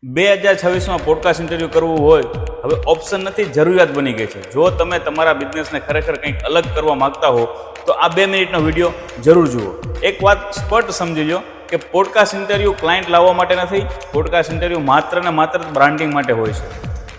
2026માં podcast interview કરવું હોય હવે ઓપ્શન નથી, જરૂરિયાત બની ગઈ છે. જો તમે તમારા બિઝનેસને ખરેખર કંઈક અલગ કરવા માંગતા હો તો આ 2 મિનિટનો વિડીયો જરૂર જુઓ. એક વાત સ્પષ્ટ સમજી લો કે પોડકાસ્ટ ઇન્ટરવ્યૂ ક્લાયન્ટ લાવવા માટે નથી. પોડકાસ્ટ ઇન્ટરવ્યૂ માત્ર ને માત્ર બ્રાન્ડિંગ માટે હોય છે.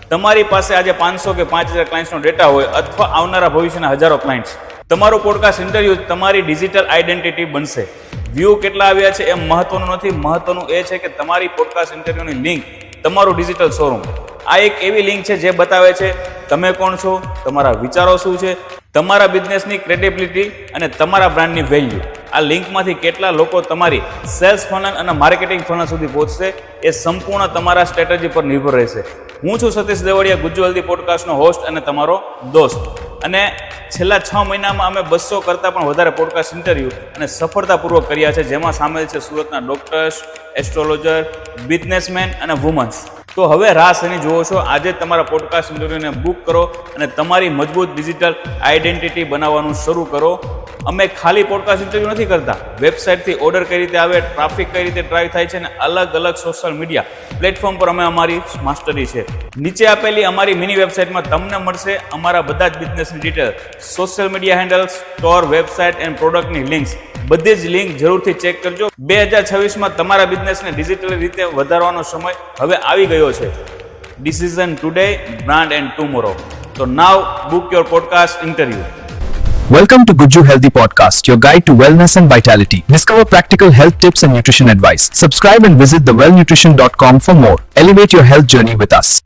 તમારી પાસે આજે 500 કે 5000 ક્લાયન્ટ્સનો ડેટા હોય અથવા આવનારા ભવિષ્યના હજારો ક્લાયન્ટ્સ, તમારું પોડકાસ્ટ ઇન્ટરવ્યૂ તમારી ડિજિટલ આઈડેન્ટિટી બનશે. વ્યૂ કેટલા આવ્યા છે એ મહત્વનું નથી, મહત્વનું એ છે કે તમારી પોડકાસ્ટ ઇન્ટરવ્યૂની લિંક તમારું ડિજિટલ શોરૂમ. આ એક એવી લિંક છે જે બતાવે છે તમે કોણ છો, તમારા વિચારો શું છે, તમારા બિઝનેસની ક્રેડિબિલિટી અને તમારા બ્રાન્ડની વેલ્યુ. આ લિંકમાંથી કેટલા લોકો તમારી સેલ્સ ફનલ અને માર્કેટિંગ ફનલ સુધી પહોંચશે એ સંપૂર્ણ તમારા સ્ટ્રેટેજી પર નિર્ભર રહેશે. હું છું સતીશ દેવડિયા, ગુજ્જુ હેલ્ધી પોડકાસ્ટનો હોસ્ટ અને તમારો દોસ્ત. અને છેલ્લા 6 મહિનામાં અમે 200 કરતાં પણ વધારે પોડકાસ્ટ ઇન્ટરવ્યૂ અને સફળતાપૂર્વક કર્યા છે, જેમાં સામેલ છે સુરતના ડોક્ટર્સ, એસ્ટ્રોલોજર, બિઝનેસમેન અને વુમન્સ. તો હવે રાહ શેની જુઓ છો? આજે તમારા પોડકાસ્ટ ઇન્ટરવ્યૂને બુક કરો અને તમારી મજબૂત ડિજિટલ આઈડેન્ટિટી બનાવવાનું શરૂ કરો. અમે ખાલી પોડકાસ્ટ ઇન્ટરવ્યૂ નથી કરતા. વેબસાઇટથી ઓર્ડર કઈ રીતે આવે, ટ્રાફિક કઈ રીતે ડ્રાઈવ થાય છે અને અલગ અલગ સોશિયલ મીડિયા પ્લેટફોર્મ પર અમે અમારી માસ્ટરી છે. નીચે આપેલી અમારી મિની વેબસાઇટમાં તમને મળશે અમારા બધા જ બિઝનેસની detail, social media handles, store, website and પ્રોડક્ટની લિંક્સ. બધી જ લિંક જરૂરથી ચેક કરજો. 2026માં તમારા બિઝનેસને ડિજિટલ રીતે વધારવાનો સમય હવે આવી ગયો છે. Decision today, brand and tomorrow. તો now book your podcast interview. Welcome to Gujju Healthy Podcast, your guide to wellness and vitality. Discover practical health tips and nutrition advice. Subscribe and visit thewellnutrition.com for more. Elevate your health journey with us.